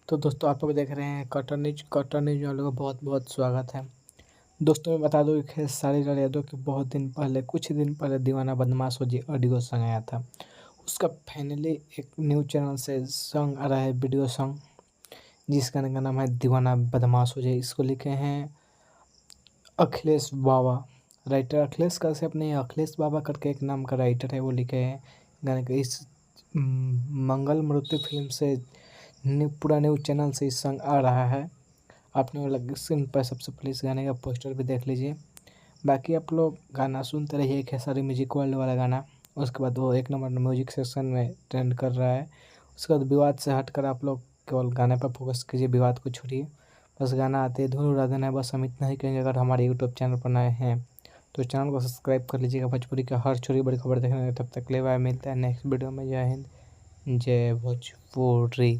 तो दोस्तों आप लोग देख रहे हैं कटर न्यूज वालों का बहुत बहुत स्वागत है। दोस्तों मैं बता दूं कि खेसारी लाल यादव के बहुत दिन पहले कुछ ही दिन पहले दीवाना बदमाश हो जी ऑडियो सॉन्ग आया था। उसका फाइनली एक न्यूज़ चैनल से सॉन्ग आ रहा है, वीडियो सॉन्ग, जिस गाने का नाम है दीवाना बदमाश हो जाए। इसको लिखे हैं अखिलेश बाबा। राइटर अखिलेश का से अपने अखिलेश बाबा करके एक नाम का राइटर है, वो लिखे हैं गाने का। इस मंगल मृत्यु फिल्म से पूरा न्यूज़ चैनल से इस सॉन्ग आ रहा है। आपने अलग स्क्रीन पर सबसे पहले इस गाने का पोस्टर भी देख लीजिए। बाकी आप लोग गाना सुनते रहिए, खेसारी म्यूजिक वर्ल्ड वाला गाना। उसके बाद वो एक नंबर म्यूजिक सेक्शन में ट्रेंड कर रहा है। उसके बाद विवाद से हटकर आप लोग केवल गाने पर फोकस कीजिए, विवाद को छोड़िए। बस गाना आते धुन उड़ा देना है, बस हम इतना ही कहेंगे। अगर हमारे यूट्यूब चैनल पर नए हैं तो चैनल को सब्सक्राइब कर लीजिएगा। भोजपुरी का हर छोटी बड़ी खबर देखने तब तक ले बाय, मिलता है नेक्स्ट वीडियो में। जय हिंद, जय भोजपुरी।